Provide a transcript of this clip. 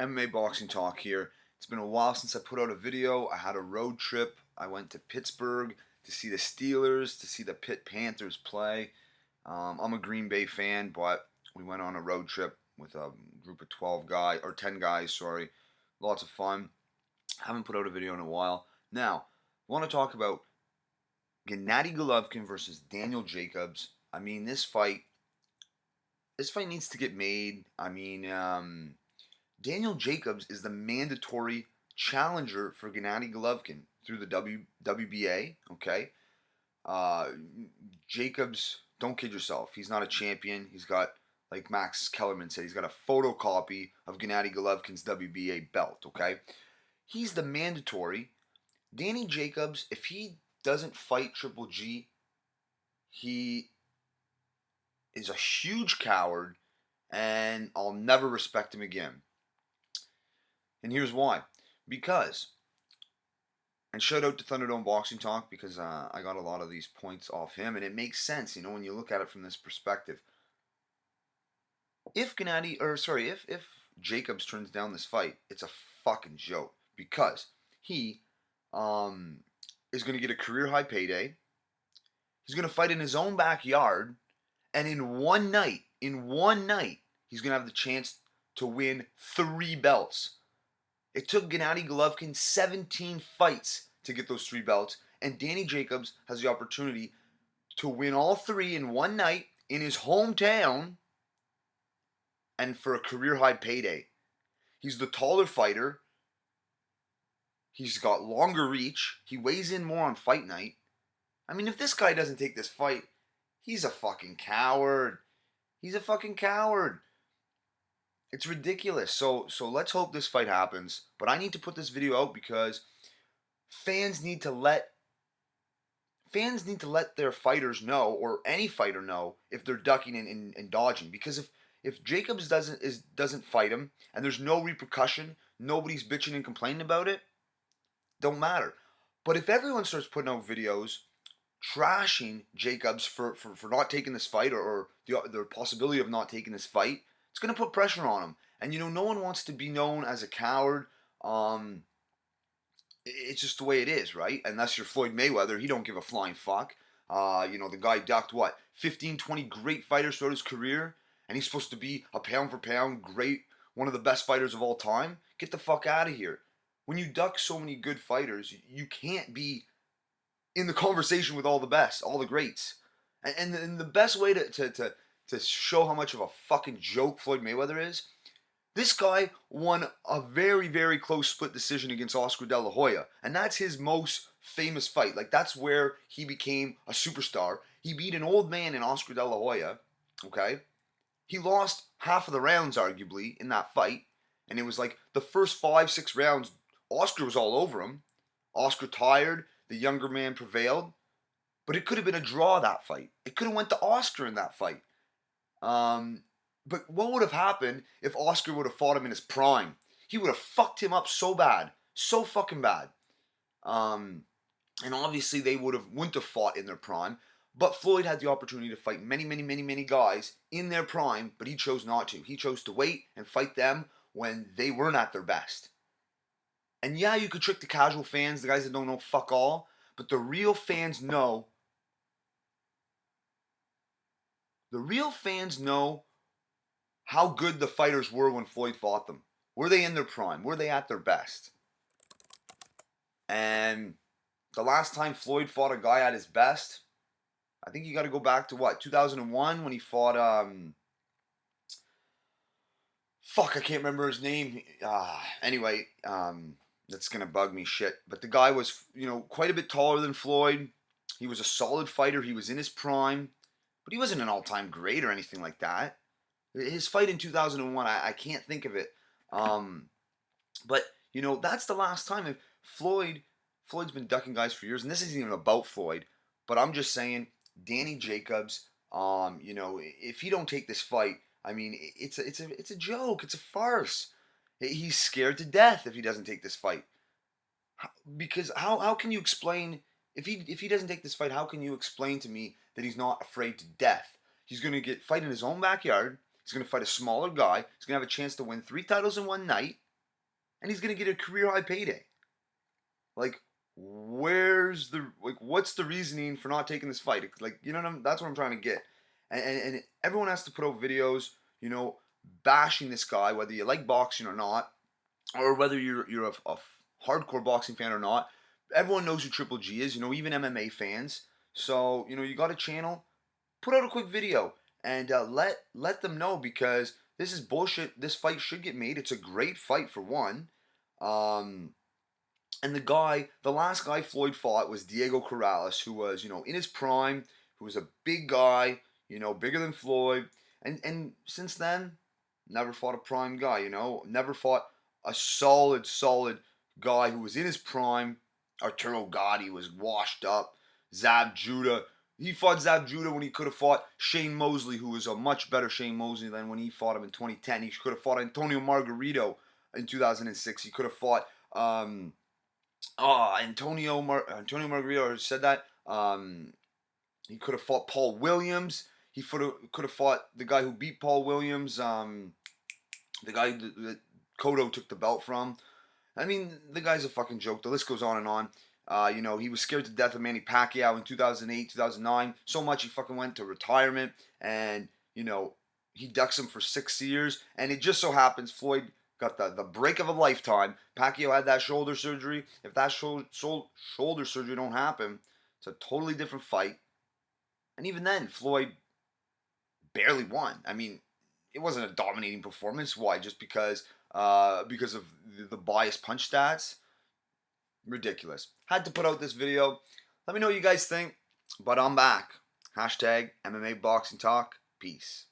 MMA Boxing Talk here. It's been a while since I put out a video. I had a road trip. I went to Pittsburgh to see the Steelers, to see the Pitt Panthers play. I'm a Green Bay fan, but we went on a road trip with a group of 12 guys, or 10 guys, sorry. Lots of fun. Haven't put out a video in a while. Now, I want to talk about Gennady Golovkin versus Daniel Jacobs. I mean, this fight needs to get made. Daniel Jacobs is the mandatory challenger for Gennady Golovkin through the WBA. Okay, uh, Jacobs, don't kid yourself. He's not a champion. He's got, like Max Kellerman said, he's got a photocopy of Gennady Golovkin's WBA belt. Okay, he's the mandatory. Danny Jacobs, if he doesn't fight Triple G, he is a huge coward, and I'll never respect him again. And here's why. Because, and shout out to Thunderdome Boxing Talk because I got a lot of these points off him, and it makes sense, when you look at it from this perspective. If if Jacobs turns down this fight, it's a fucking joke because he is going to get a career high payday. He's going to fight in his own backyard, and in one night, he's going to have the chance to win 3 belts. It took Gennady Golovkin 17 fights to get those 3 belts, and Danny Jacobs has the opportunity to win all 3 in one night in his hometown and for a career high payday. He's the taller fighter. He's got longer reach. He weighs in more on fight night. I mean, if this guy doesn't take this fight, he's a fucking coward. He's a fucking coward. It's ridiculous. So let's hope this fight happens. But I need to put this video out because fans need to let their fighters know, or any fighter know, if they're ducking and dodging. Because if Jacobs doesn't fight him and there's no repercussion, nobody's bitching and complaining about it, don't matter. But if everyone starts putting out videos trashing Jacobs for not taking this fight, or the possibility of not taking this fight, it's going to put pressure on him. And no one wants to be known as a coward. It's just the way it is, right? Unless you're Floyd Mayweather, he don't give a flying fuck. The guy ducked 15, 20 great fighters throughout his career, and he's supposed to be a pound for pound great, one of the best fighters of all time. Get the fuck out of here. When you duck so many good fighters, you can't be in the conversation with all the best, all the greats. And the best way to show how much of a fucking joke Floyd Mayweather is, this guy won a very, very close split decision against Oscar De La Hoya. And that's his most famous fight. Like, that's where he became a superstar. He beat an old man in Oscar De La Hoya, okay? He lost half of the rounds, arguably, in that fight. And it was like the first 5-6 rounds, Oscar was all over him. Oscar tired. The younger man prevailed. But it could have been a draw, that fight. It could have went to Oscar in that fight. But what would have happened if Oscar would have fought him in his prime? He would have fucked him up so bad. So fucking bad. And obviously they wouldn't have fought in their prime. But Floyd had the opportunity to fight many, many, many, many guys in their prime, but he chose not to. He chose to wait and fight them when they weren't at their best. And yeah, you could trick the casual fans, the guys that don't know fuck all, but the real fans know. The real fans know how good the fighters were when Floyd fought them. Were they in their prime? Were they at their best? And the last time Floyd fought a guy at his best, I think you got to go back to 2001 when he fought, I can't remember his name. Anyway, that's going to bug me shit. But the guy was, quite a bit taller than Floyd. He was a solid fighter. He was in his prime. But he wasn't an all-time great or anything like that. His fight in 2001, I can't think of it. But, that's the last time. If Floyd's been ducking guys for years, and this isn't even about Floyd, but I'm just saying, Danny Jacobs, if he don't take this fight, I mean, it's a joke. It's a farce. He's scared to death if he doesn't take this fight. Because how can you explain, if he doesn't take this fight, how can you explain to me that he's not afraid to death? He's going to fight in his own backyard. He's going to fight a smaller guy. He's going to have a chance to win 3 titles in one night. and he's gonna get a career high payday. Like, what's the reasoning for not taking this fight? Like, you know that's what I'm trying to get. And everyone has to put out videos, bashing this guy, whether you like boxing or not, or whether you're a hardcore boxing fan or not. Everyone knows who Triple G is, even MMA fans. So, you got a channel, put out a quick video and let them know, because this is bullshit. This fight should get made. It's a great fight for one. Um, and the last guy Floyd fought was Diego Corrales, who was, in his prime, who was a big guy, bigger than Floyd. And since then, never fought a prime guy, never fought a solid guy who was in his prime. Arturo Gatti was washed up. Zab Judah, he fought Zab Judah when he could have fought Shane Mosley, who was a much better Shane Mosley than when he fought him in 2010. He could have fought Antonio Margarito in 2006. He could have fought Antonio Margarito said that. He could have fought Paul Williams. He could have fought the guy who beat Paul Williams. The guy that Cotto took the belt from. I mean, the guy's a fucking joke. The list goes on and on. He was scared to death of Manny Pacquiao in 2008, 2009. So much he fucking went to retirement, and he ducks him for 6 years. And it just so happens Floyd got the break of a lifetime. Pacquiao had that shoulder surgery. If that shoulder surgery don't happen, it's a totally different fight. And even then, Floyd barely won. I mean, it wasn't a dominating performance. Why? Just because of the biased punch stats? Ridiculous. Had to put out this video. Let me know what you guys think. But I'm back. Hashtag MMA Boxing Talk. Peace.